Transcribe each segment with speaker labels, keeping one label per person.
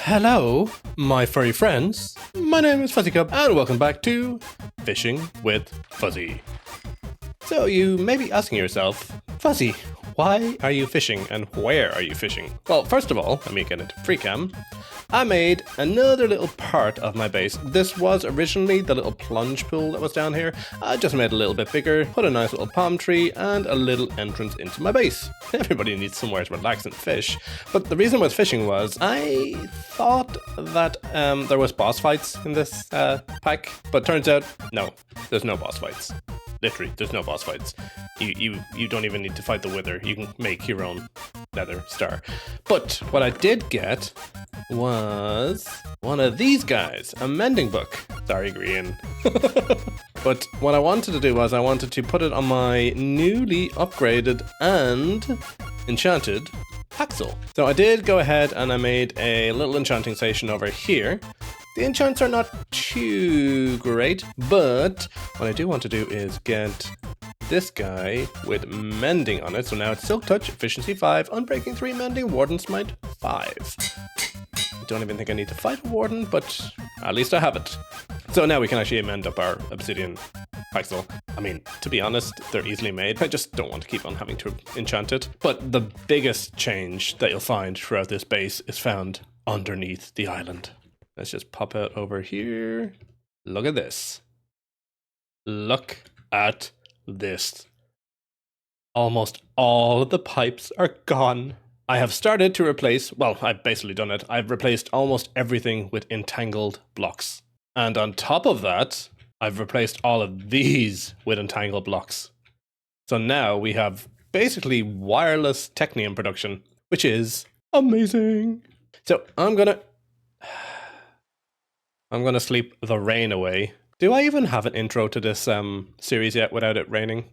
Speaker 1: Hello, my furry friends. My name is Fuzzy Cub, and welcome back to Fishing with Fuzzy. So you may be asking yourself, Fuzzy, why are you fishing and where are you fishing? Well, first of all, let me get into FreeCam. I made another little part of my base. This was originally the little plunge pool that was down here. I just made it a little bit bigger, put a nice little palm tree and a little entrance into my base. Everybody needs somewhere to relax and fish. But the reason I was fishing was I thought that there was boss fights in this pack, but turns out, no, there's no boss fights. Literally, there's no boss fights. You don't even need to fight the Wither. You can make your own nether star. But what I did get was one of these guys, a mending book. Sorry, green. But what I wanted to do was I wanted to put it on my newly upgraded and enchanted Haxel. So I did go ahead and I made a little enchanting station over here. The enchants are not too great, but what I do want to do is get this guy with mending on it. So now it's Silk Touch, Efficiency 5, Unbreaking 3, Mending, Warden Smite 5. I don't even think I need to fight a Warden, but at least I have it. So now we can actually mend up our Obsidian Haxel. I mean, to be honest, they're easily made. I just don't want to keep on having to enchant it. But the biggest change that you'll find throughout this base is found underneath the island. Let's just pop out over here. Look at this. Look at this. Almost all of the pipes are gone. I have started to replace, well, I've basically done it. I've replaced almost everything with entangled blocks. And on top of that, I've replaced all of these with entangled blocks. So now we have basically wireless Technium production, which is amazing. So I'm gonna sleep the rain away. Do I even have an intro to this series yet without it raining?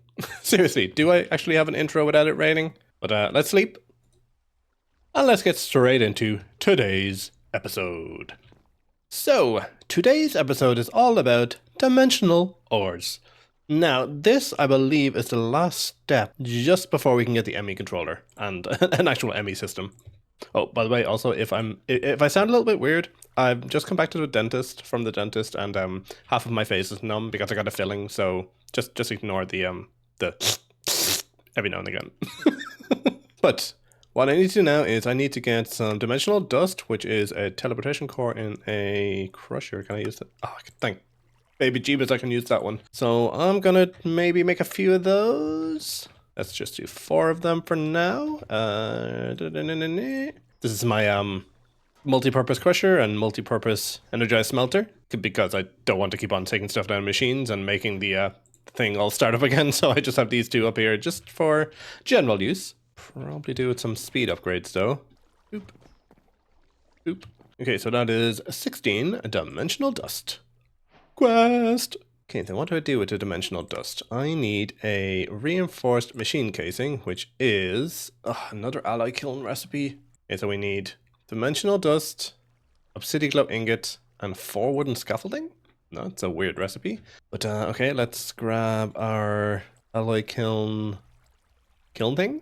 Speaker 1: Seriously, do I actually have an intro without it raining? But let's sleep. And let's get straight into today's episode. So, today's episode is all about dimensional ores. Now, this, I believe, is the last step just before we can get the ME controller and an actual ME system. Oh, by the way, also, if I sound a little bit weird, I've just come back to the dentist, and half of my face is numb because I got a filling, so just ignore the every now and again. But what I need to do now is I need to get some dimensional dust, which is a teleportation core in a crusher. Can I use that? Oh, thank baby jeebus, I can use that one. So I'm gonna maybe make a few of those. Let's just do 4 of them for now. This is my multi-purpose crusher and multi-purpose energized smelter, because I don't want to keep on taking stuff down machines and making the thing all start up again. So I just have these 2 up here just for general use. Probably do with some speed upgrades though. Boop. Boop. Okay, so that is 16 dimensional dust. Quest! Okay, then what do I do with the dimensional dust? I need a reinforced machine casing, which is another alloy kiln recipe. Okay, so we need dimensional dust, obsidian glow ingot, and 4 wooden scaffolding? No, it's a weird recipe. But okay, let's grab our alloy kiln thing.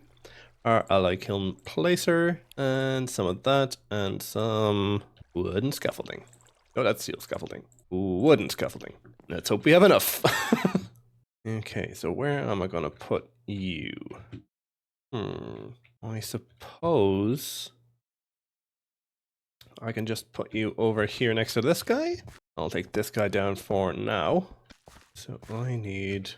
Speaker 1: Our alloy kiln placer, and some of that, and some wooden scaffolding. Oh, that's steel scaffolding. Wooden scaffolding. Let's hope we have enough. Okay, so where am I gonna put you? I suppose I can just put you over here next to this guy. I'll take this guy down for now. So I need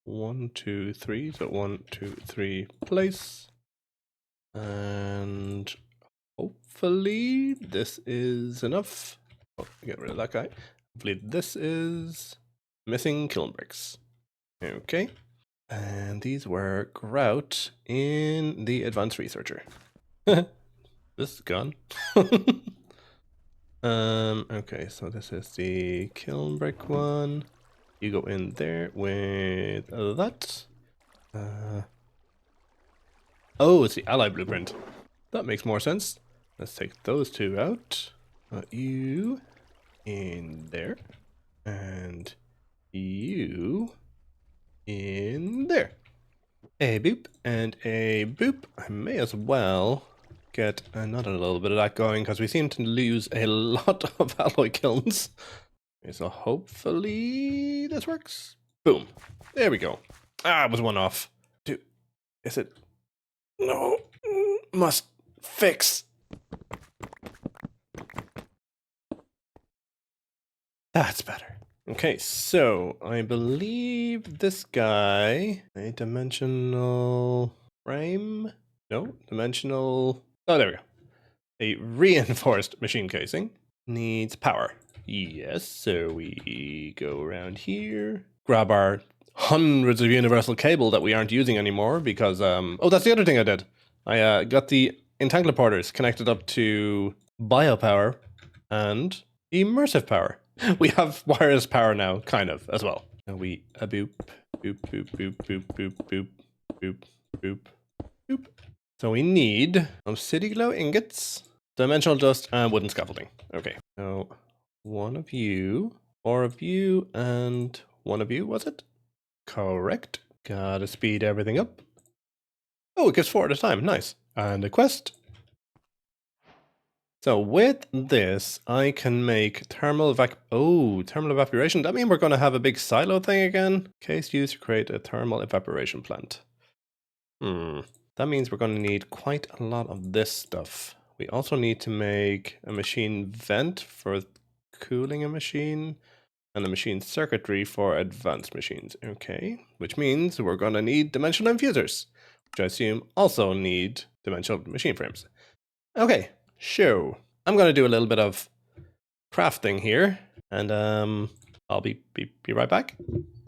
Speaker 1: 1, 2, 3. So 1, 2, 3 place. And hopefully this is enough. Oh, get rid of that guy. Hopefully this is missing kiln bricks. Okay. And these were grout in the advanced researcher. This is gone. Okay, so this is the kiln brick one. You go in there with that. Oh, it's the ally blueprint. That makes more sense. Let's take those 2 out. You in there. And you in there. A boop and a boop. I may as well get another little bit of that going because we seem to lose a lot of alloy kilns. Okay, so hopefully this works. Boom. There we go. Ah, it was one off. Is it? No. Must fix. That's better. Okay, so I believe this guy, a dimensional frame? No, dimensional. Oh, there we go. A reinforced machine casing needs power. Yes, so we go around here, grab our hundreds of universal cable that we aren't using anymore because, oh, that's the other thing I did. I got the entangler porters connected up to biopower and immersive power. We have wireless power now, kind of, as well. And we boop, boop, boop, boop, boop, boop, boop, boop, boop, boop. So we need city glow ingots, dimensional dust, and wooden scaffolding. Okay, so one of you, 4 of you, and 1 of you, was it? Correct. Gotta speed everything up. Oh, it gives 4 at a time. Nice. And a quest. So with this, I can make thermal evaporation. That means we're going to have a big silo thing again. Case used to create a thermal evaporation plant. That means we're going to need quite a lot of this stuff. We also need to make a machine vent for cooling a machine and a machine circuitry for advanced machines. Okay, which means we're going to need dimensional infusers, which I assume also need dimensional machine frames. Okay, so I'm going to do a little bit of crafting here, and I'll be right back.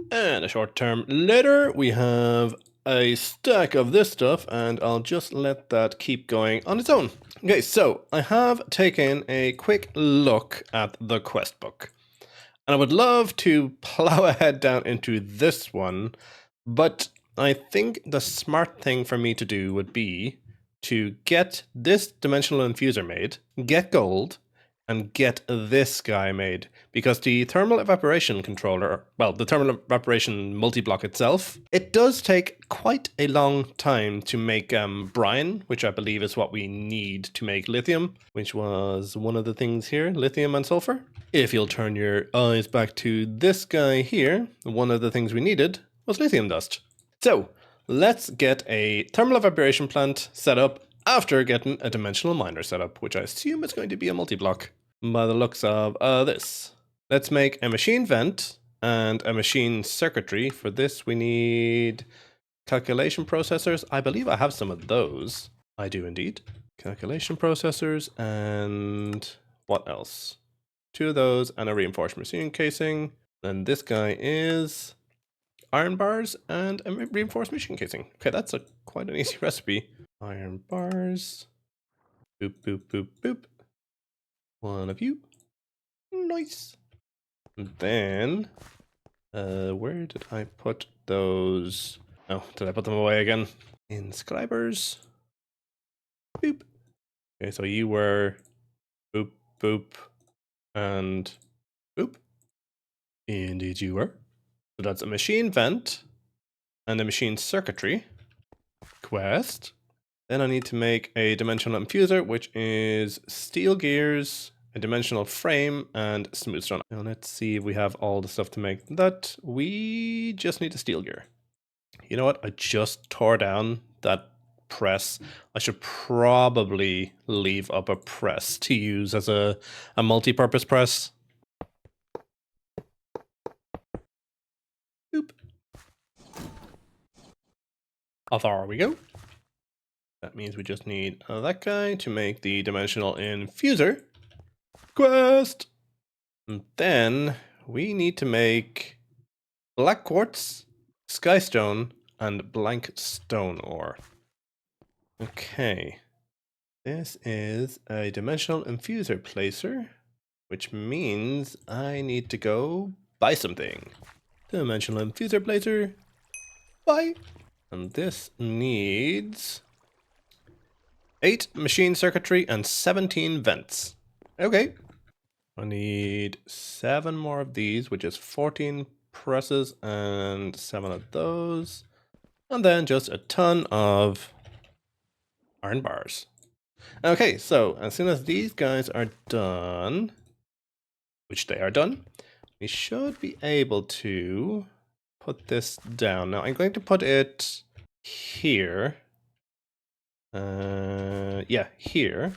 Speaker 1: And a short term later, we have a stack of this stuff, and I'll just let that keep going on its own. Okay, so I have taken a quick look at the quest book, and I would love to plow ahead down into this one, but I think the smart thing for me to do would be to get this dimensional infuser made, get gold, and get this guy made, because the thermal evaporation controller, well, the thermal evaporation multi-block itself, it does take quite a long time to make brine, which I believe is what we need to make lithium, which was one of the things here, lithium and sulfur. If you'll turn your eyes back to this guy here, one of the things we needed was lithium dust. So let's get a thermal evaporation plant set up after getting a dimensional miner set up, which I assume is going to be a multi-block by the looks of this. Let's make a machine vent and a machine circuitry. For this, we need calculation processors. I believe I have some of those. I do indeed. Calculation processors and what else? 2 of those and a reinforced machine casing. And this guy is iron bars and a reinforced machine casing. Okay, that's quite an easy recipe. Iron bars. Boop, boop, boop, boop. 1 of you. Nice. And then, where did I put those? Oh, did I put them away again? Inscribers. Boop. Okay, so you were boop, boop, and boop. Indeed you were. So that's a machine vent and a machine circuitry quest. Then I need to make a dimensional infuser, which is steel gears, a dimensional frame, and smooth stone. Now let's see if we have all the stuff to make that. We just need a steel gear. You know what? I just tore down that press. I should probably leave up a press to use as a multi-purpose press. Boop. There we go. That means we just need that guy to make the dimensional infuser quest. And then we need to make black quartz, skystone, and blank stone ore. Okay. This is a dimensional infuser placer, which means I need to go buy something. Dimensional infuser placer. Buy. And this needs 8 machine circuitry and 17 vents. Okay. I need 7 more of these, which is 14 presses and 7 of those. And then just a ton of iron bars. Okay, so as soon as these guys are done, which they are done, we should be able to put this down. Now I'm going to put it here. Yeah, here.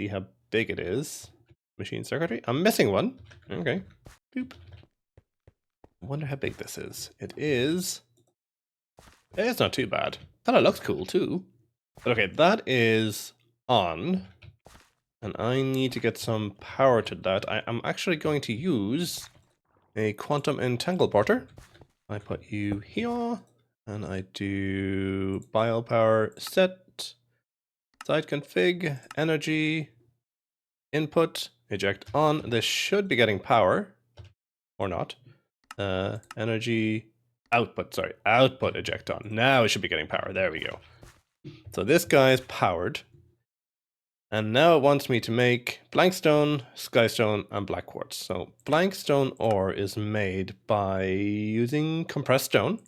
Speaker 1: See how big it is. Machine circuitry. I'm missing one. Okay. Boop. I wonder how big this is. It's not too bad. Kind of looks cool too. But okay, that is on. And I need to get some power to that. I'm actually going to use a quantum entangleporter. I put you here, and I do biopower set, site config, energy, input, eject on. This should be getting power, or not. Energy, output, sorry, output eject on. Now it should be getting power, there we go. So this guy is powered. And now it wants me to make blankstone, skystone, and black quartz. So blankstone ore is made by using compressed stone.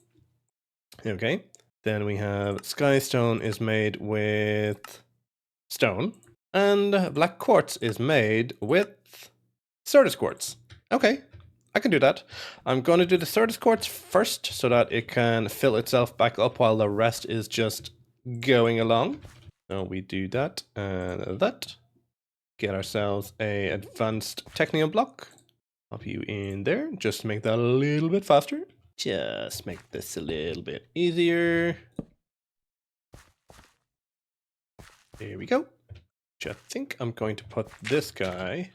Speaker 1: Okay. Then we have skystone is made with stone. And black quartz is made with Certus quartz. Okay, I can do that. I'm going to do the Certus quartz first so that it can fill itself back up while the rest is just going along. So we do that and that. Get ourselves a advanced technium block. Pop you in there. Just make that a little bit faster. Just make this a little bit easier. There we go. Which I think I'm going to put this guy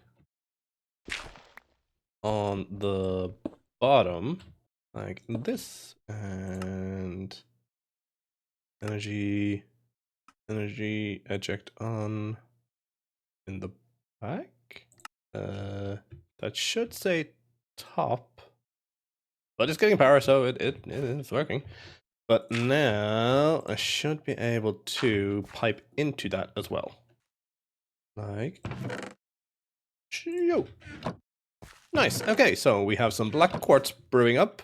Speaker 1: on the bottom like this, and energy eject on in the back. That should say top, but it's getting power, so it is working. But now I should be able to pipe into that as well. Like, yo. Nice. Okay, so we have some black quartz brewing up.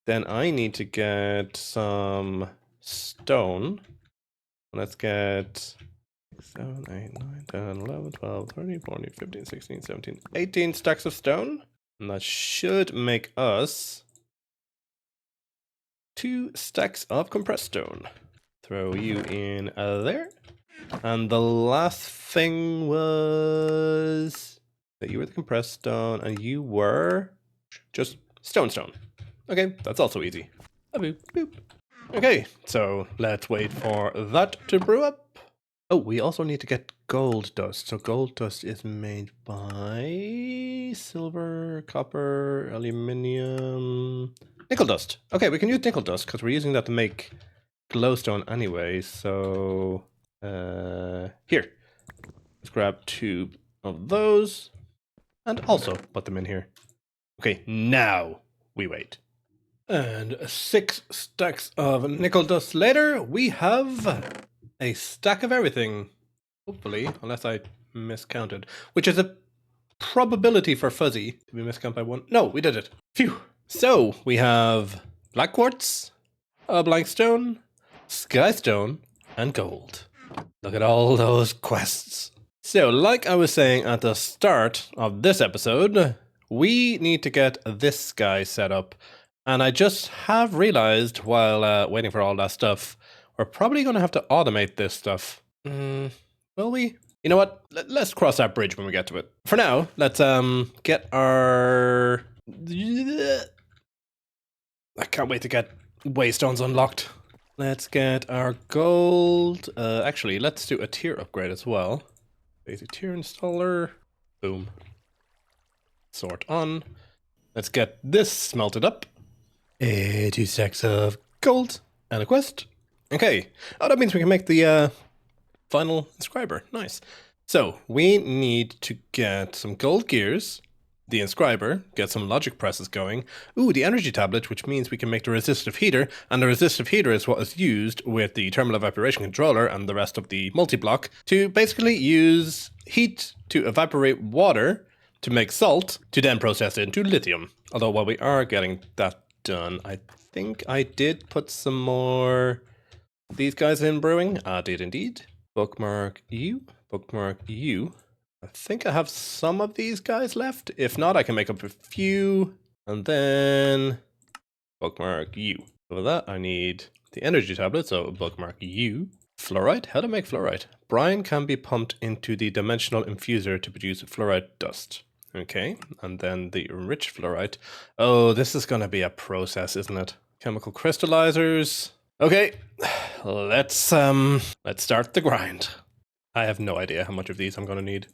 Speaker 1: Then I need to get some stone. Let's get 7, 8, 9, 10, 11, 12, 13, 14, 15, 16, 17, 18 stacks of stone. And that should make us 2 stacks of compressed stone. Throw you in there. And the last thing was that you were the compressed stone and you were just stone. Okay, that's also easy. Boop, boop. Okay, so let's wait for that to brew up. Oh, we also need to get gold dust. So gold dust is made by silver, copper, aluminium, nickel dust. Okay, we can use nickel dust because we're using that to make glowstone anyway. So here, let's grab 2 of those and also put them in here. Okay, now we wait. And 6 stacks of nickel dust later, we have a stack of everything. Hopefully, unless I miscounted, which is a probability for Fuzzy to be miscounted by 1. No, we did it. Phew. So we have black quartz, a blank stone, skystone, and gold. Look at all those quests. So, like I was saying at the start of this episode, we need to get this guy set up. And I just have realized while waiting for all that stuff, we're probably going to have to automate this stuff. Will we? You know what? Let's cross that bridge when we get to it. For now, let's get our... I can't wait to get waystones unlocked. Let's get our gold. Actually, let's do a tier upgrade as well. Basic tier installer. Boom. Sort on. Let's get this smelted up. 2 stacks of gold and a quest. Okay. Oh, that means we can make the final inscriber. Nice. So we need to get some gold gears, the inscriber, get some logic presses going. Ooh, the energy tablet, which means we can make the resistive heater, and the resistive heater is what is used with the thermal evaporation controller and the rest of the multi-block to basically use heat to evaporate water to make salt to then process it into lithium. Although while we are getting that done, I think I did put some more these guys in brewing. I did indeed. Bookmark you. Bookmark you. I think I have some of these guys left. If not, I can make up a few. And then bookmark you. For that, I need the energy tablet, so bookmark you. Fluorite? How to make fluorite? Brine can be pumped into the dimensional infuser to produce fluorite dust. Okay, and then the enriched fluorite. Oh, this is gonna be a process, isn't it? Chemical crystallizers. Okay, let's start the grind. I have no idea how much of these I'm gonna need.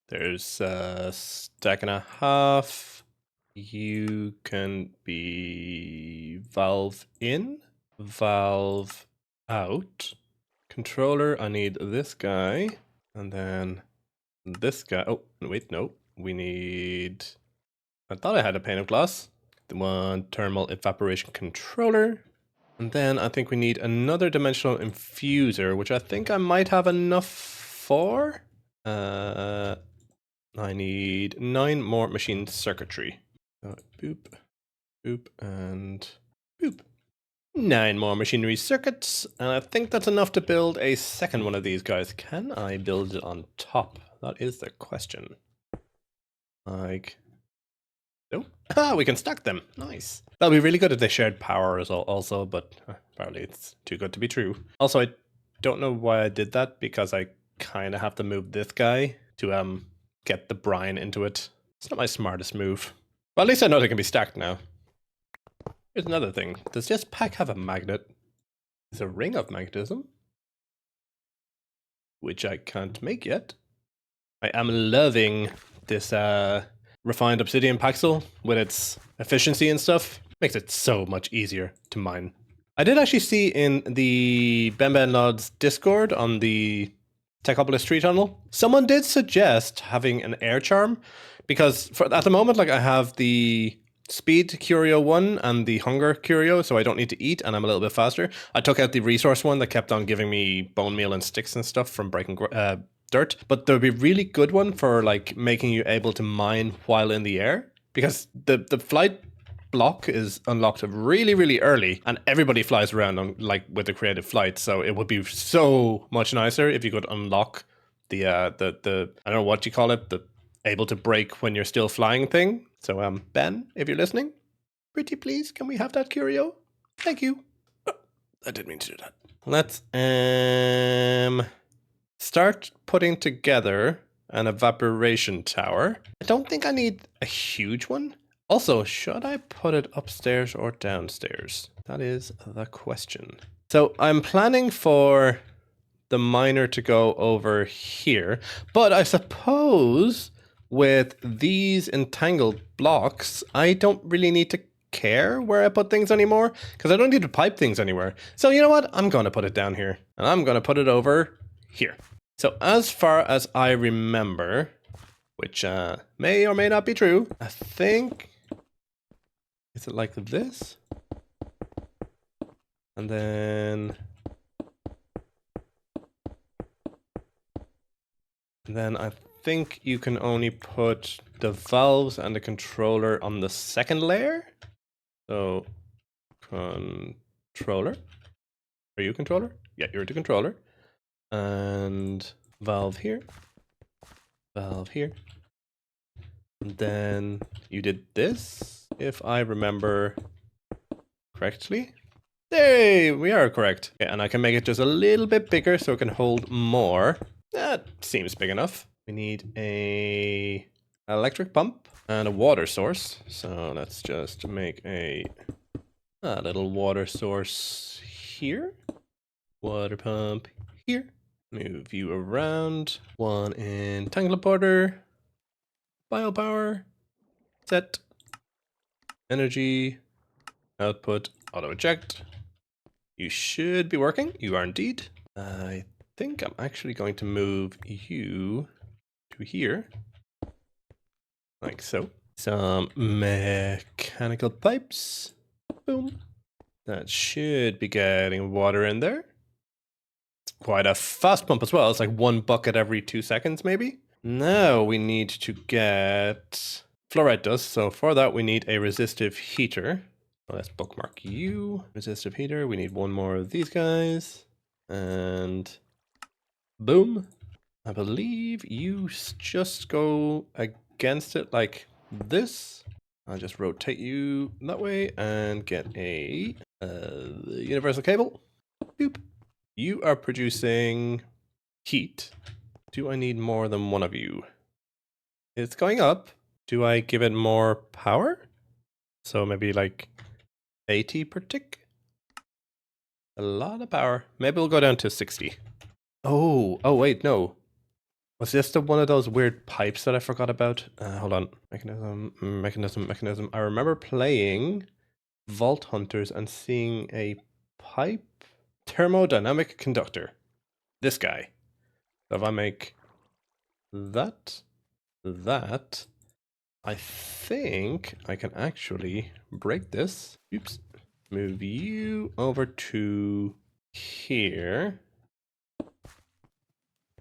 Speaker 1: There's a stack and a half. You can be valve in, valve out. Controller, I need this guy, and then this guy. Oh, wait, no. We need... I thought I had a pane of glass. The one thermal evaporation controller. And then I think we need another dimensional infuser, which I think I might have enough for. I need 9 more machine circuitry. Boop, boop, and boop. 9 more machinery circuits, and I think that's enough to build a second one of these guys. Can I build it on top? That is the question. Like, no? Ah, we can stack them. Nice. That'll be really good if they shared power as well, also, but apparently it's too good to be true. Also, I don't know why I did that, because I kind of have to move this guy to get the brine into it. It's not my smartest move. Well, at least I know they can be stacked now. Here's another thing. Does this pack have a magnet? It's a ring of magnetism, which I can't make yet. I am loving this refined obsidian paxel with its efficiency and stuff. Makes it so much easier to mine. I did actually see in the BenBenLaw's Discord on the Techopolis tree tunnel, someone did suggest having an air charm, because at the moment, like, I have the speed curio 1 and the hunger curio, so I don't need to eat and I'm a little bit faster. I took out the resource one that kept on giving me bone meal and sticks and stuff from breaking dirt, but there would be a really good one for like making you able to mine while in the air, because the flight block is unlocked really, really early, and everybody flies around on like with the creative flight. So it would be so much nicer if you could unlock the I don't know what you call it, the able to break when you're still flying thing. So Ben, if you're listening, pretty please, can we have that curio? Thank you. Oh, I didn't mean to do that. Let's start putting together an evaporation tower. I don't think I need a huge one. Also, should I put it upstairs or downstairs? That is the question. So I'm planning for the miner to go over here, but I suppose with these entangled blocks, I don't really need to care where I put things anymore, because I don't need to pipe things anywhere. So you know what? I'm going to put it down here, and I'm going to put it over here. So as far as I remember, which may or may not be true, I think... Is it like this? And then... I think you can only put the valves and the controller on the second layer. So, controller. Are you controller? Yeah, you're the controller. And valve here. Valve here. And then you did this, if I remember correctly. Hey, we are correct. Okay, and I can make it just a little bit bigger so it can hold more. That seems big enough. We need a electric pump and a water source. So let's just make a little water source here. Water pump here. Move you around. One in teleporter. Biopower. Set. Energy. Output. Auto eject. You should be working. You are indeed. I think I'm actually going to move you to here. Like so. Some mechanical pipes. Boom. That should be getting water in there. It's quite a fast pump as well. It's like 1 bucket every 2 seconds, maybe. Now we need to get fluorite dust. So for that, we need a resistive heater. Well, let's bookmark you. Resistive heater. We need 1 more of these guys. And Boom. I believe you just go against it like this. I'll just rotate you that way and get a universal cable. Boop. You are producing heat. Do I need more than one of you? It's going up. Do I give it more power? So maybe like 80 per tick? A lot of power. Maybe we'll go down to 60. Oh wait, no. Was this the one of those weird pipes that I forgot about? Hold on. Mechanism. I remember playing Vault Hunters and seeing a pipe thermodynamic conductor. This guy. So if I make that, I think I can actually break this. Oops. Move you over to here.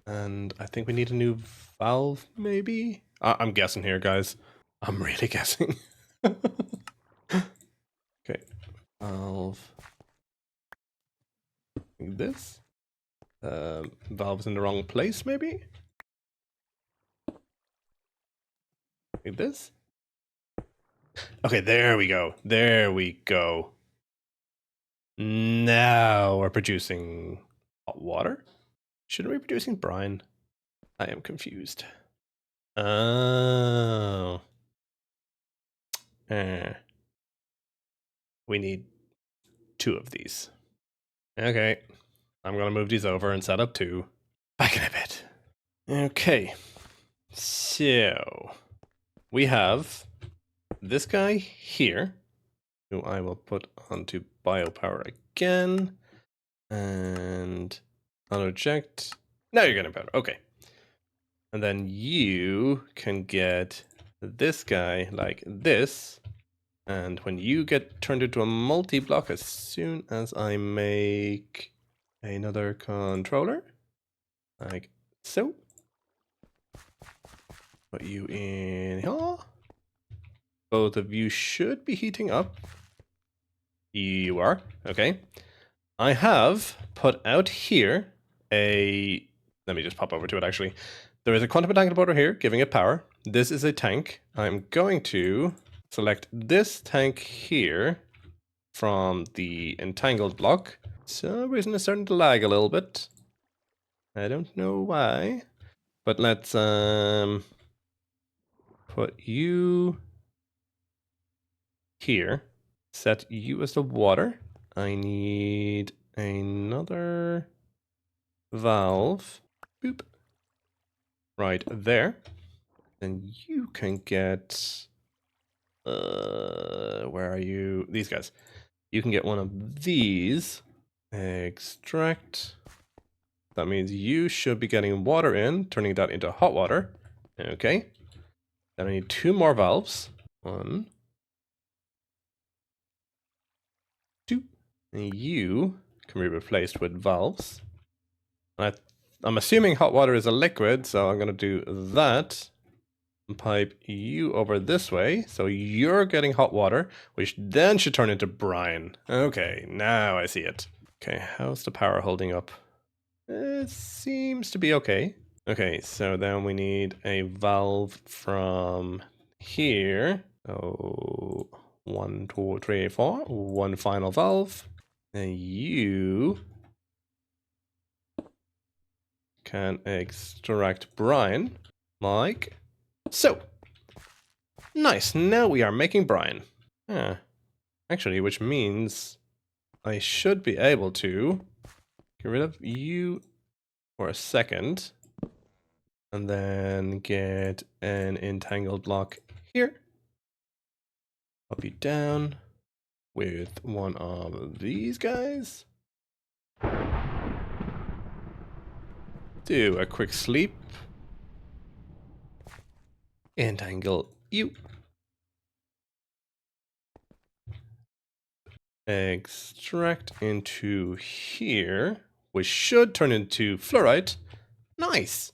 Speaker 1: And I think we need a new valve, maybe? I'm guessing here, guys. I'm really guessing. Okay. Valve. Like this. Valve's in the wrong place, maybe? Like this. Okay, there we go. There we go. Now we're producing hot water? Shouldn't we be producing brine? I am confused. Oh. We need 2 of these. Okay. I'm gonna move these over and set up 2. Back in a bit. Okay. So we have this guy here, who I will put onto biopower again. And I'll reject. Now you're getting power. Okay. And then you can get this guy like this. And when you get turned into a multi-block, as soon as I make another controller, like so, put you in here. Both of you should be heating up. You are, okay. I have put out here a, let me just pop over to it actually. There is a quantum entangled border here, giving it power. This is a tank. I'm going to select this tank here from the entangled block. For some reason it's starting to lag a little bit. I don't know why. But let's put you here. Set you as the water. I need another valve. Boop. Right there. Then you can get where are you? These guys. You can get one of these. Extract. That means you should be getting water in, turning that into hot water. Okay. Then I need 2 more valves. 1, 2. And you can be replaced with valves. And I'm assuming hot water is a liquid, so I'm going to do that. And pipe you over this way, so you're getting hot water, which then should turn into brine. Okay, now I see it. Okay, how's the power holding up? It seems to be okay. Okay, so then we need a valve from here. So 1, 2, 3, 4. 1 final valve. And you can extract brine like so. Nice, now we are making brine. Yeah. Actually, which means I should be able to get rid of you for a second. And then get an entangled block here. Pop you down with one of these guys. Do a quick sleep. Entangle you. Extract into here, which should turn into fluorite. Nice.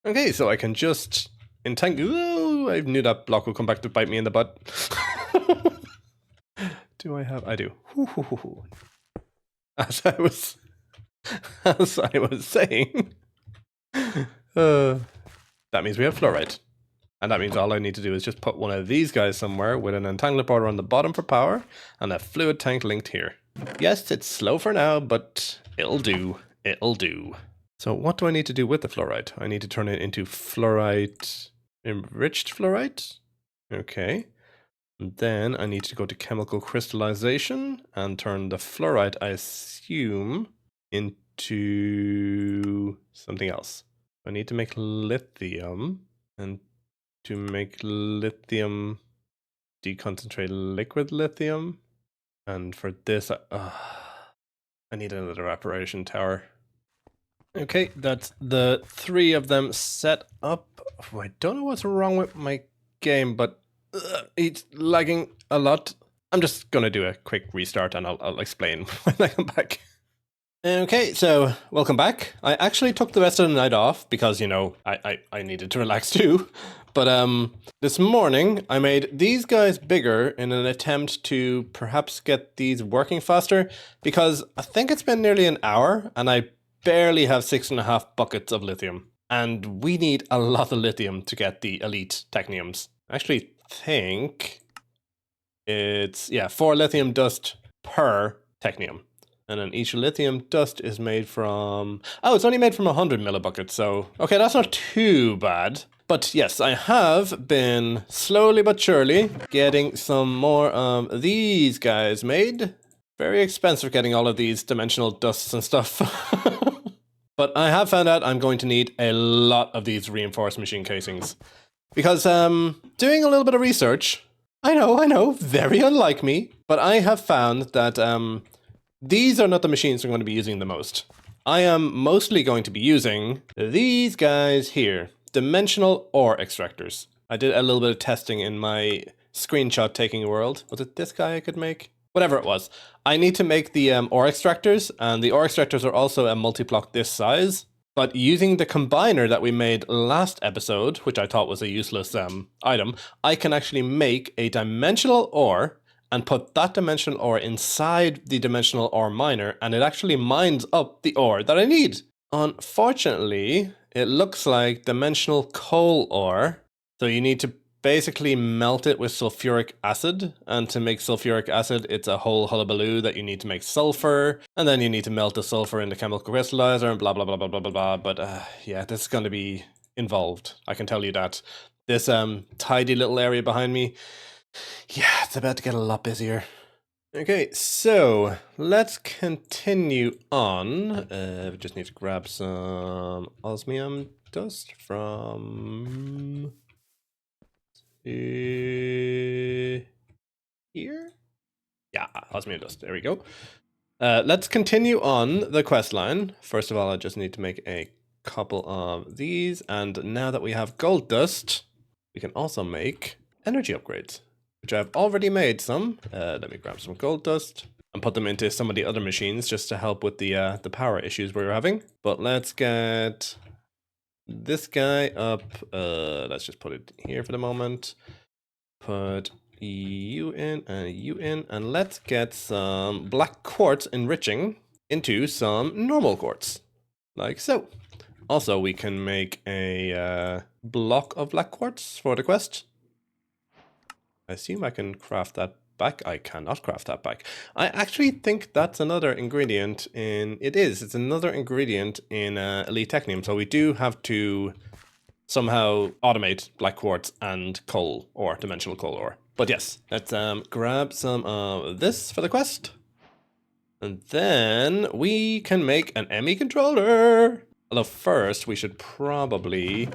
Speaker 1: Okay, so I can just entangle. Oh, I knew that block would come back to bite me in the butt. Do I have? I do. As I was saying. That means we have fluorite. And that means all I need to do is just put one of these guys somewhere with an entangler border on the bottom for power and a fluid tank linked here. Yes, it's slow for now, but it'll do. It'll do. So what do I need to do with the fluorite? I need to turn it into fluorite, enriched fluorite. Okay. And then I need to go to chemical crystallization and turn the fluorite, I assume, into something else. I need to make lithium, and to make lithium, deconcentrate liquid lithium. And for this, I need another evaporation tower. Okay, that's the 3 of them set up. Oh, I don't know what's wrong with my game, but it's lagging a lot. I'm just gonna do a quick restart and I'll explain when I come back. Okay, so welcome back. I actually took the rest of the night off because, you know, I needed to relax too. But this morning I made these guys bigger in an attempt to perhaps get these working faster, because I think it's been nearly an hour and I barely have 6.5 buckets of lithium. And we need a lot of lithium to get the elite techniums. I actually think it's, 4 lithium dust per technium. And then each lithium dust is made from... Oh, it's only made from 100 millibuckets, so... Okay, that's not too bad. But yes, I have been slowly but surely getting some more of these guys made. Very expensive getting all of these dimensional dusts and stuff. But I have found out I'm going to need a lot of these reinforced machine casings. Because doing a little bit of research... I know, very unlike me. But I have found that... these are not the machines I'm going to be using the most. I am mostly going to be using these guys here, dimensional ore extractors. I did a little bit of testing in my screenshot taking world. Was it this guy I could make? Whatever it was. I need to make the ore extractors, and the ore extractors are also a multi-block this size. But using the combiner that we made last episode, which I thought was a useless item, I can actually make a dimensional ore and put that dimensional ore inside the dimensional ore miner, and it actually mines up the ore that I need. Unfortunately, it looks like dimensional coal ore, so you need to basically melt it with sulfuric acid, and to make sulfuric acid, it's a whole hullabaloo that you need to make sulfur, and then you need to melt the sulfur in the chemical crystallizer, and blah blah blah blah blah blah blah. But yeah, this is going to be involved, I can tell you that. This tidy little area behind me, yeah, it's about to get a lot busier. Okay, so let's continue on. We just need to grab some osmium dust from here. Yeah, osmium dust. There we go. Let's continue on the quest line. First of all, I just need to make a couple of these, and now that we have gold dust, we can also make energy upgrades, which I've already made some. Let me grab some gold dust and put them into some of the other machines just to help with the power issues we were having. But let's get this guy up. Let's just put it here for the moment. Put you in, and let's get some black quartz enriching into some normal quartz, like so. Also, we can make a block of black quartz for the quest. I assume I can craft that back. I cannot craft that back. I actually think that's another ingredient in... It's another ingredient in Elite Technium. So we do have to somehow automate black quartz and coal ore, dimensional coal ore. But yes, let's grab some of this for the quest. And then we can make an ME controller. Although first we should probably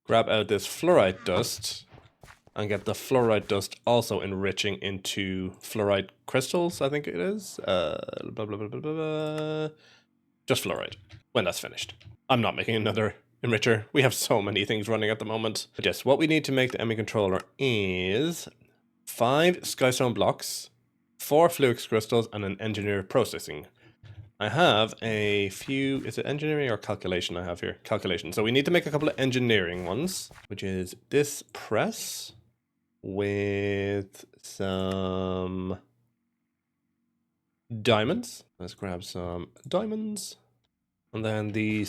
Speaker 1: grab out this fluorite dust and get the fluorite dust also enriching into fluorite crystals, I think it is. Blah, blah, blah, blah, blah. Just fluorite, when that's finished. I'm not making another enricher. We have so many things running at the moment. But yes, what we need to make the ME controller is 5 skystone blocks, 4 fluix crystals, and an engineer processing. I have a few... Is it engineering or calculation I have here? Calculation. So we need to make a couple of engineering ones, which is this press with some diamonds. Let's grab some diamonds. And then the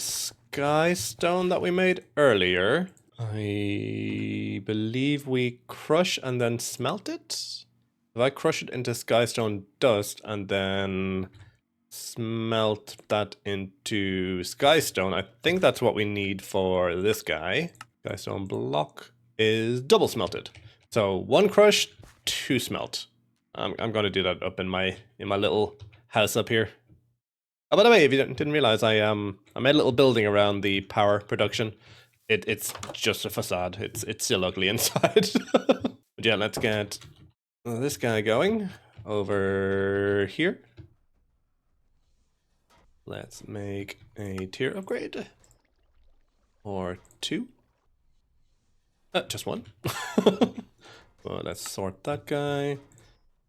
Speaker 1: sky stone that we made earlier. I believe we crush and then smelt it. If I crush it into skystone dust and then smelt that into skystone, I think that's what we need for this guy. Skystone block is double smelted. So 1 crush, 2 smelt. I'm going to do that up in my little house up here. Oh, by the way, if you didn't realize, I made a little building around the power production. It's just a facade. It's still ugly inside. But yeah, let's get this guy going over here. Let's make a tier upgrade. Or 2. Just 1. Well, let's sort that guy.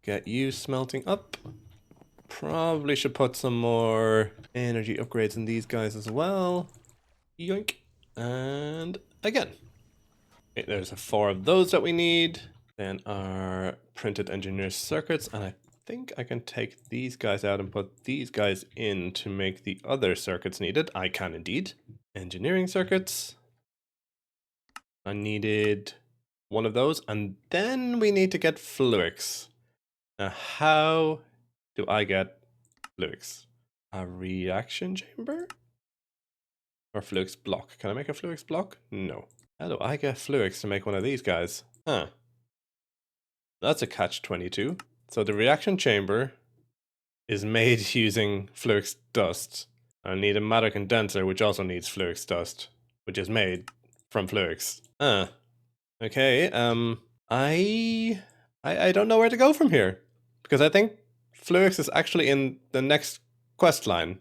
Speaker 1: Get you smelting up. Probably should put some more energy upgrades in these guys as well. Yoink. And again. Okay, there's 4 of those that we need. Then our printed engineer circuits. And I think I can take these guys out and put these guys in to make the other circuits needed. I can indeed. Engineering circuits. I needed 1 of those. And then we need to get fluix. Now, how do I get fluix? A reaction chamber? Or fluix block? Can I make a fluix block? No. How do I get fluix to make one of these guys? Huh. That's a catch-22. So the reaction chamber is made using fluix dust. I need a matter condenser, which also needs fluix dust, which is made from fluix. Okay, I don't know where to go from here. Because I think fluix is actually in the next quest line.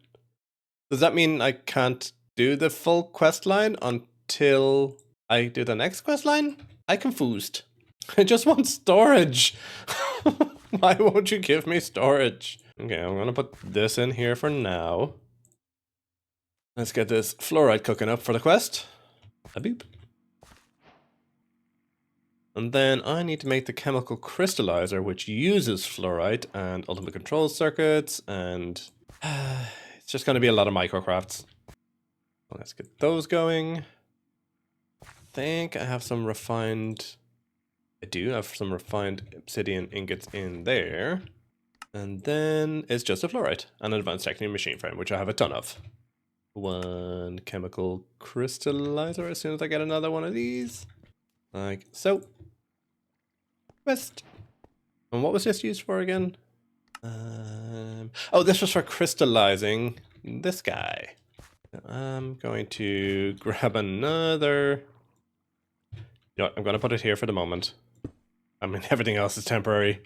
Speaker 1: Does that mean I can't do the full quest line until I do the next quest line? I'm confused. I just want storage. Why won't you give me storage? Okay, I'm gonna put this in here for now. Let's get this fluoride cooking up for the quest. A boop. And then I need to make the chemical crystallizer, which uses fluorite and ultimate control circuits, and it's just going to be a lot of microcrafts. Let's get those going. I think I have some refined... I do have some refined obsidian ingots in there. And then it's just a fluorite and an advanced technique machine frame, which I have a ton of. 1 chemical crystallizer as soon as I get another one of these. Like so. Quest. And what was this used for again? Oh, this was for crystallizing this guy. I'm going to grab another. You know what, I'm going to put it here for the moment. I mean, everything else is temporary.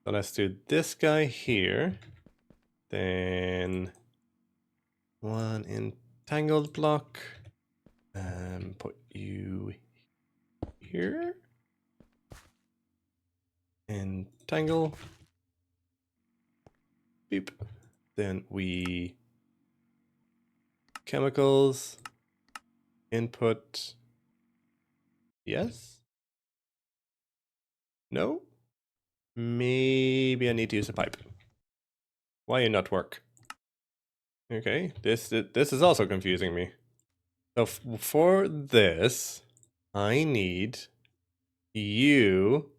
Speaker 1: So let's do this guy here. Then 1 entangled block. Put you here. Entangle. Beep. Then we chemicals. Input. Yes? No? Maybe I need to use a pipe. Why not work? Okay, this is also confusing me. So for this, I need you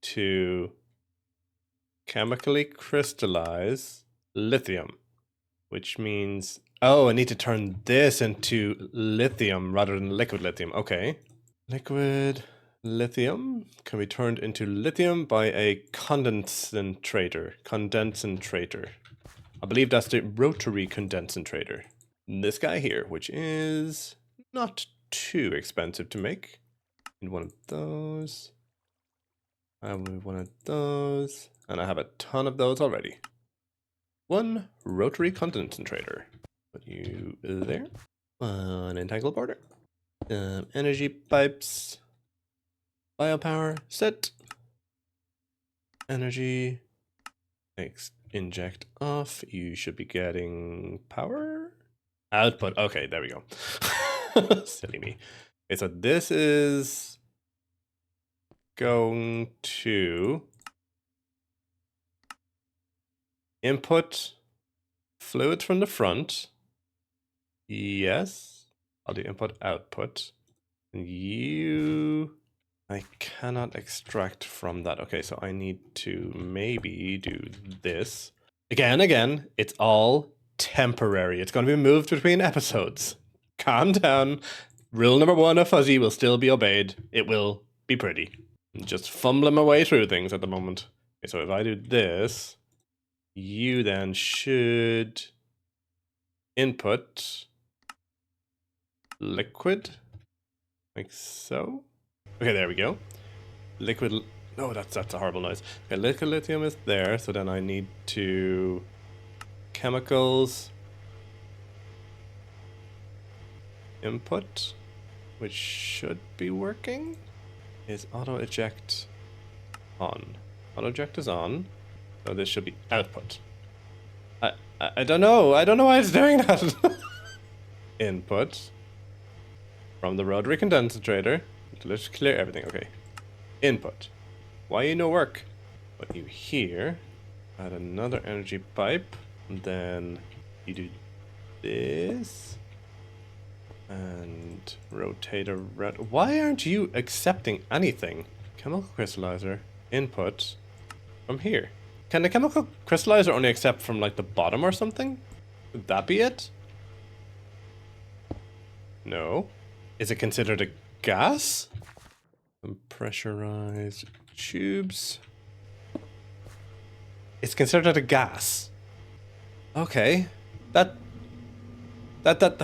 Speaker 1: to chemically crystallize lithium, which means, oh, I need to turn this into lithium rather than liquid lithium. Okay. Liquid lithium can be turned into lithium by a condensator. I believe that's the rotary condensator. This guy here, which is not too expensive to make. Need 1 of those. I need 1 of those. And I have a ton of those already. 1 rotary condensator. Put you there. 1 entangled border. Energy pipes. Biopower. Set. Energy. Inject off. You should be getting power. Output. Okay, there we go. Silly me. Okay, so this is going to input fluid from the front Yes. I'll do input, output. And you... I cannot extract from that. Okay, so I need to maybe do this. Again, it's all temporary. It's going to be moved between episodes. Calm down. Rule number 1 of Fuzzy will still be obeyed. It will be pretty. I'm just fumbling my way through things at the moment. Okay, so if I do this, you then should input liquid, like so. Okay, there we go. Liquid, no, that's a horrible noise. Okay, liquid lithium is there, so then I need to chemicals input, which should be working. Is auto eject on? Auto eject is on, so this should be output. I don't know. I don't know why it's doing that. Input from the rotary condensator. Let's clear everything. Okay. Input. Why you no work? Put you here. Add another energy pipe. And then you do this. And rotate around. Why aren't you accepting anything? Chemical crystallizer. Input. From here. Can the chemical crystallizer only accept from like the bottom or something? Would that be it? No. Is it considered a gas? Some pressurized tubes. It's considered a gas. Okay. That doesn't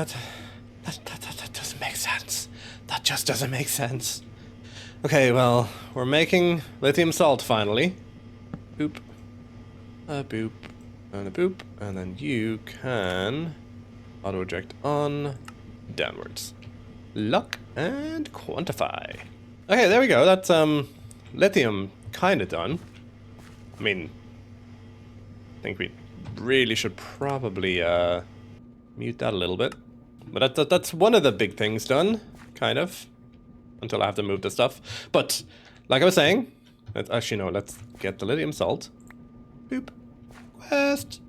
Speaker 1: make sense. That just doesn't make sense. Okay, well, we're making lithium salt finally. Boop. A boop. And a boop. And then you can auto eject on downwards. Lock and quantify. Okay, there we go. That's lithium kind of done. I mean, I think we really should probably mute that a little bit. But that's one of the big things done, kind of, until I have to move the stuff. But like I was saying, let's get the lithium salt. Boop. Quest.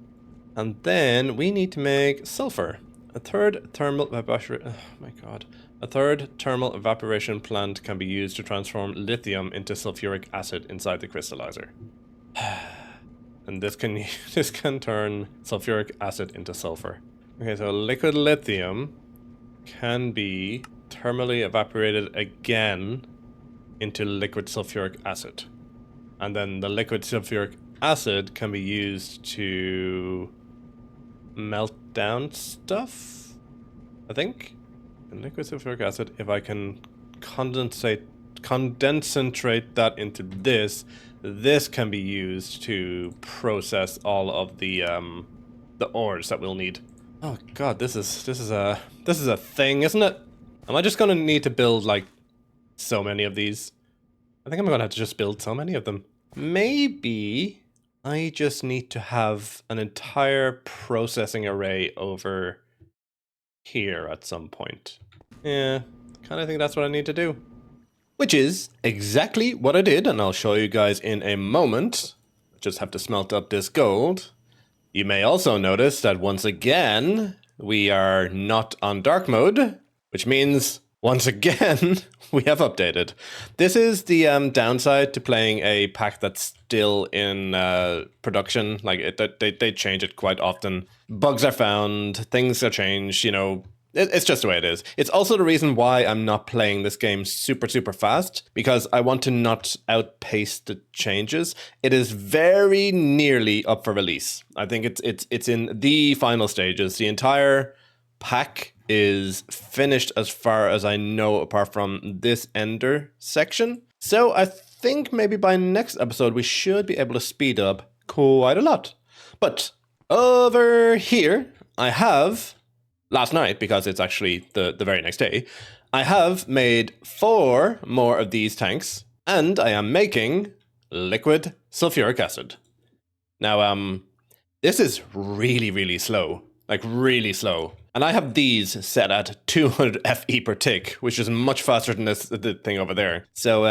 Speaker 1: And then we need to make sulfur. A third thermal evaporation. Oh my god. A third thermal evaporation plant can be used to transform lithium into sulfuric acid inside the crystallizer. And this can turn sulfuric acid into sulfur. Okay, so liquid lithium can be thermally evaporated again into liquid sulfuric acid. And then the liquid sulfuric acid can be used to melt down stuff, I think. And liquid sulfuric acid, if I can concentrate that into this can be used to process all of the ores that we'll need. Oh god, this is a thing, isn't it? Am I just gonna need to build like so many of these? I think I'm gonna have to just build so many of them. Maybe I just need to have an entire processing array over here at some point. Yeah, kind of think that's what I need to do. Which is exactly what I did, and I'll show you guys in a moment. Just have to smelt up this gold. You may also notice that once again, we are not on dark mode, which means once again, we have updated. This is the downside to playing a pack that's still in production. Like they change it quite often. Bugs are found, things are changed, you know. It's just the way it is. It's also the reason why I'm not playing this game super fast, because I want to not outpace the changes. It is very nearly up for release. I think it's in the final stages. The entire pack is finished as far as I know, apart from this ender section. So I think maybe by next episode we should be able to speed up quite a lot. But over here I have, last night, because it's actually the very next day, I have made 4 more of these tanks, and I am making liquid sulfuric acid. Now, this is really slow, like really slow. And I have these set at 200 FE per tick, which is much faster than the thing over there. So,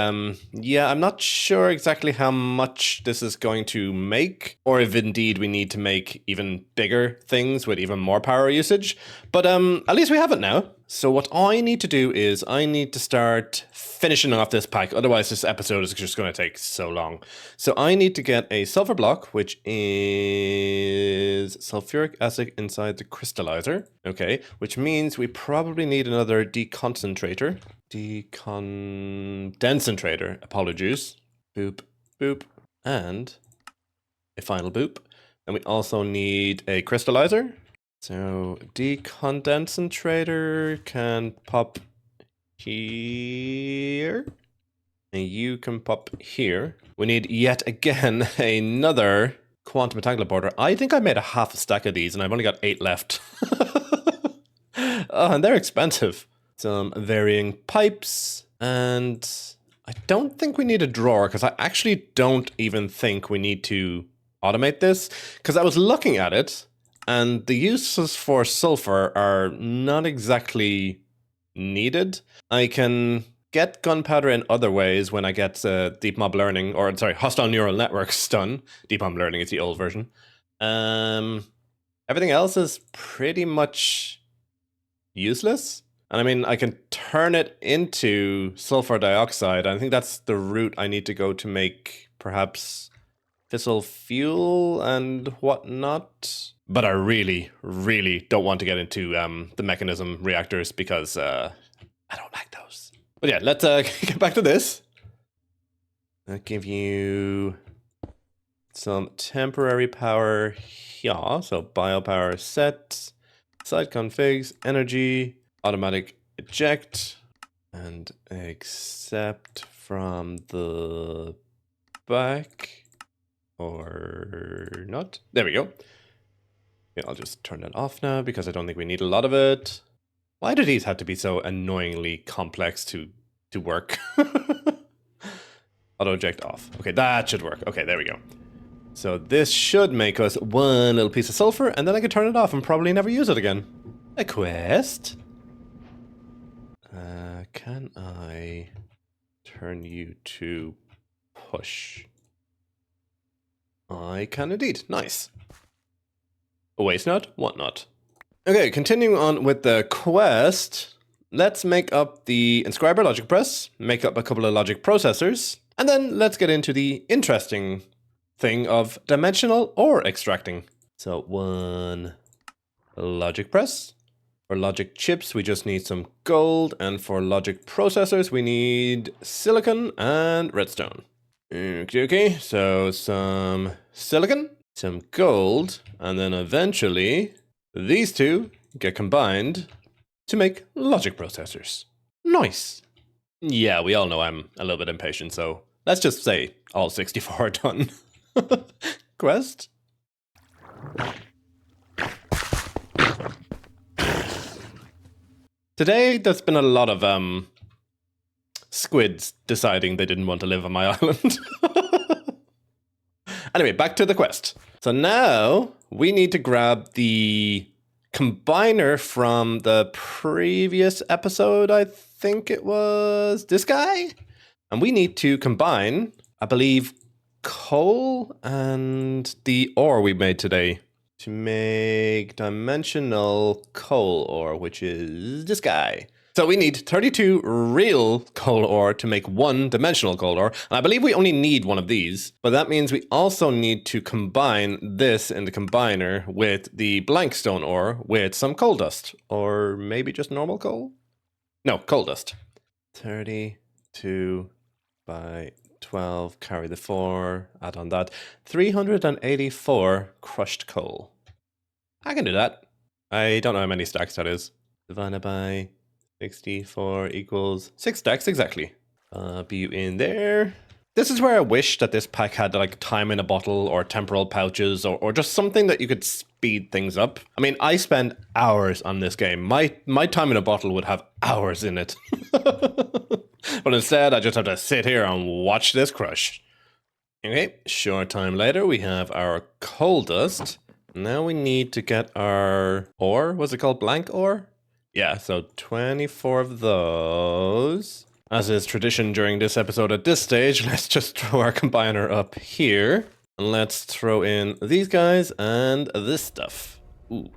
Speaker 1: yeah, I'm not sure exactly how much this is going to make, or if indeed we need to make even bigger things with even more power usage. But at least we have it now. So what I need to do is I need to start finishing off this pack. Otherwise, this episode is just going to take so long. So I need to get a sulfur block, which is sulfuric acid inside the crystallizer. Okay, which means we probably need another deconcentrator. Decondensator, apologies. Boop, boop, and a final boop. And we also need a crystallizer. So decondensator can pop here, and you can pop here. We need yet again another quantum entanglement boarder. I think I made a half a stack of these, and I've only got 8 left. Oh, and they're expensive. Some varying pipes, and I don't think we need a drawer, because I actually don't even think we need to automate this, because I was looking at it, and the uses for sulfur are not exactly needed. I can get gunpowder in other ways when I get deep mob learning, or sorry, hostile neural networks done. Deep mob learning is the old version. Everything else is pretty much useless. And I mean, I can turn it into sulfur dioxide. I think that's the route I need to go to make perhaps fissile fuel and whatnot. But I really, really don't want to get into the mechanism reactors because I don't like those. But yeah, let's get back to this. I'll give you some temporary power here. So biopower set, site configs, energy, automatic eject, and accept from the back or not. There we go. Yeah, I'll just turn that off now because I don't think we need a lot of it. Why do these have to be so annoyingly complex to work? Auto eject off. Okay, that should work. Okay, there we go. So this should make us one little piece of sulfur, and then I can turn it off and probably never use it again. A quest? Can I turn you to push? I can indeed. Nice. A waste nut? What not? Okay, continuing on with the quest, let's make up the inscriber logic press, make up a couple of logic processors, and then let's get into the interesting thing of dimensional ore extracting. So 1 logic press. For logic chips, we just need some gold, and for logic processors, we need silicon and redstone. Okay, so some silicon, some gold, and then eventually these two get combined to make logic processors. Nice. Yeah, we all know I'm a little bit impatient, so let's just say all 64 are done. Quest? Today, there's been a lot of squids deciding they didn't want to live on my island. Anyway, back to the quest. So now we need to grab the combiner from the previous episode. I think it was this guy. And we need to combine, I believe, coal and the ore we made today to make dimensional coal ore, which is this guy. So we need 32 real coal ore to make 1 dimensional coal ore. And I believe we only need 1 of these, but that means we also need to combine this in the combiner with the blank stone ore with some coal dust, or maybe just normal coal? No, coal dust. 32 by 12, carry the 4, add on that. 384 crushed coal. I can do that. I don't know how many stacks that is. Divided by 64 equals 6 stacks exactly. Be in there. This is where I wish that this pack had like time in a bottle or temporal pouches or just something that you could speed things up. I mean, I spend hours on this game. My time in a bottle would have hours in it. But instead, I just have to sit here and watch this crush. Okay, short time later, we have our coal dust. Now we need to get our ore. What's it called? Blank ore? Yeah, so 24 of those. As is tradition during this episode at this stage, let's just throw our combiner up here. And let's throw in these guys and this stuff. Ooh,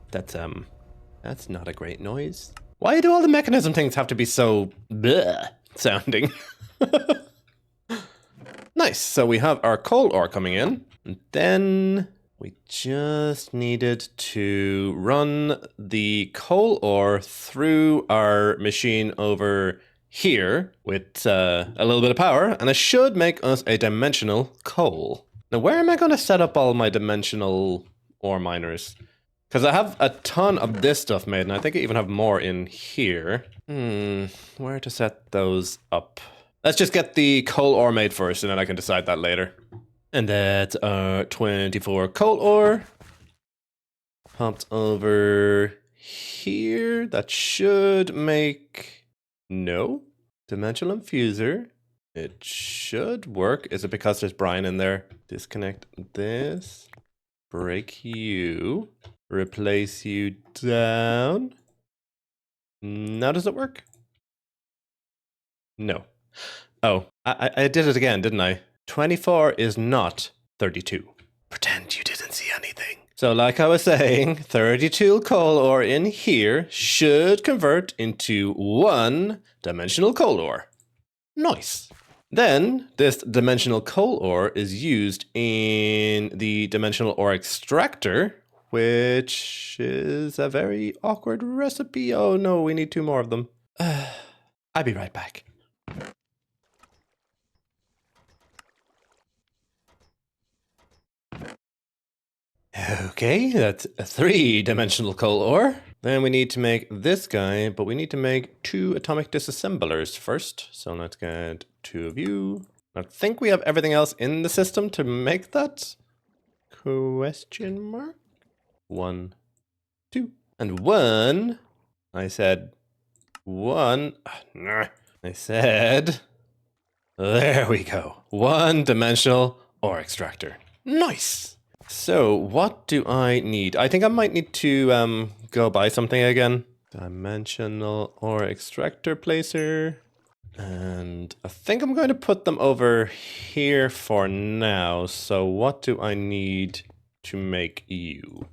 Speaker 1: that's not a great noise. Why do all the mechanism things have to be so bleh sounding? Nice, so we have our coal ore coming in. And then we just needed to run the coal ore through our machine over here with a little bit of power, and it should make us a dimensional coal. Now, where am I going to set up all my dimensional ore miners? Because I have a ton of this stuff made, and I think I even have more in here. Where to set those up? Let's just get the coal ore made first, and then I can decide that later. And that's our 24 coal ore. Popped over here. That should make... No. Dimensional infuser. It should work. Is it because there's brine in there? Disconnect this. Break you. Replace you down. Now does it work? No. Oh, I did it again, didn't I? 24 is not 32. Pretend you didn't see anything. So like I was saying, 32 coal ore in here should convert into 1 dimensional coal ore. Nice. Then this dimensional coal ore is used in the dimensional ore extractor, which is a very awkward recipe. Oh no, we need 2 more of them. I'll be right back. Okay, that's a 3-dimensional coal ore. Then we need to make this guy, but we need to make 2 atomic disassemblers first. So let's get 2 of you. I think we have everything else in the system to make that. Question mark? 1, 2. And 1. I said 1. I said... There we go. 1-dimensional ore extractor. Nice! So, what do I need? I think I might need to go buy something again. Dimensional ore extractor placer. And I think I'm going to put them over here for now. So what do I need to make you?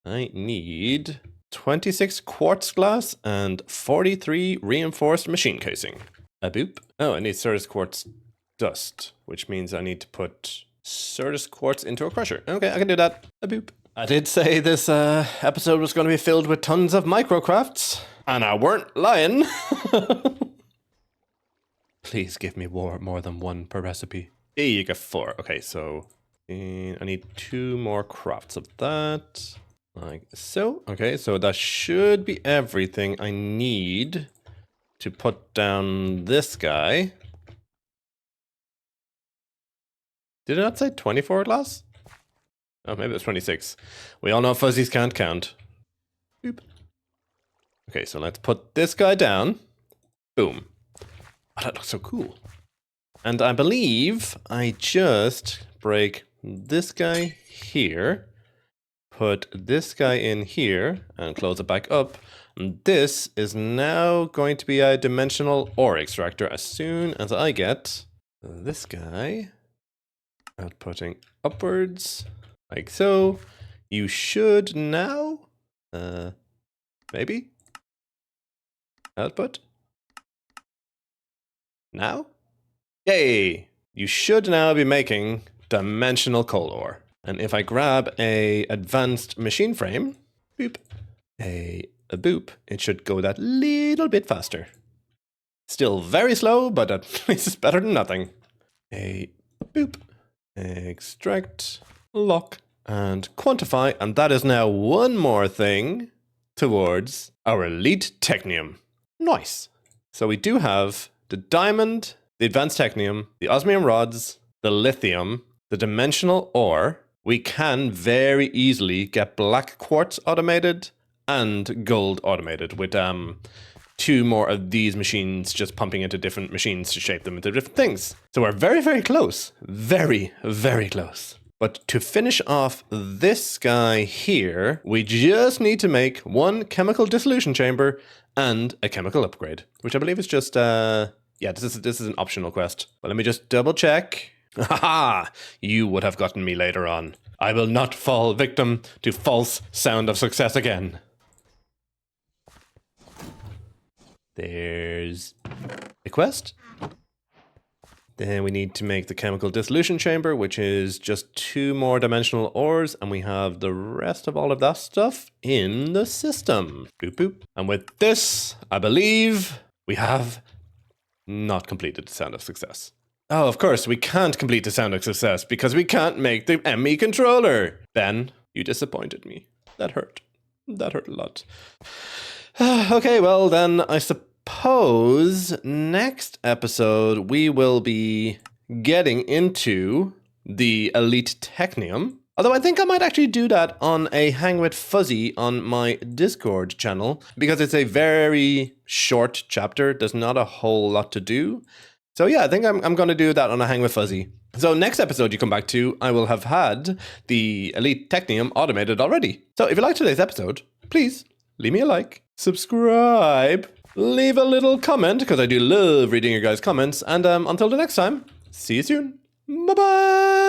Speaker 1: I need 26 quartz glass and 43 reinforced machine casing. A boop. Oh, I need Certus quartz dust, which means I need to put Certus quartz into a crusher. Okay, I can do that. A boop. I did say this episode was going to be filled with tons of microcrafts, and I weren't lying. Please give me more than 1 per recipe. Hey, you get 4. Okay, so I need 2 more crafts of that. Like so. Okay, so that should be everything I need to put down this guy. Did it not say 24 glass? Oh, maybe it was 26. We all know fuzzies can't count. Boop. Okay, so let's put this guy down. Boom. Oh, that looks so cool. And I believe I just break this guy here, put this guy in here, and close it back up. And this is now going to be a dimensional ore extractor as soon as I get this guy outputting upwards, like so. You should now, maybe, output. Now? Yay! You should now be making dimensional coal ore. And if I grab a advanced machine frame, boop, a boop, it should go that little bit faster. Still very slow, but at least it's better than nothing. A boop, extract, lock, and quantify. And that is now 1 more thing towards our elite technium. Nice. So we do have the diamond, the advanced technium, the osmium rods, the lithium, the dimensional ore. We can very easily get black quartz automated and gold automated with 2 more of these machines just pumping into different machines to shape them into different things. So we're very, very close. Very, very close. But to finish off this guy here, we just need to make one chemical dissolution chamber and a chemical upgrade, which I believe is just, yeah, this is an optional quest. But let me just double check. Haha! You would have gotten me later on. I will not fall victim to false sound of success again. There's a quest. Then we need to make the chemical dissolution chamber, which is just 2 more dimensional ores, and we have the rest of all of that stuff in the system. Boop boop. And with this, I believe we have not completed the sound of success. Oh, of course, we can't complete the sound of success because we can't make the ME controller. Ben, you disappointed me. That hurt. That hurt a lot. Okay, well then I suppose next episode we will be getting into the Elite Technium. Although I think I might actually do that on a Hang with Fuzzy on my Discord channel because it's a very short chapter. There's not a whole lot to do. So yeah, I think I'm going to do that on a Hang with Fuzzy. So next episode you come back to, I will have had the Elite Technium automated already. So if you liked today's episode, please leave me a like, subscribe, leave a little comment, because I do love reading your guys' comments. And until the next time, see you soon. Bye-bye!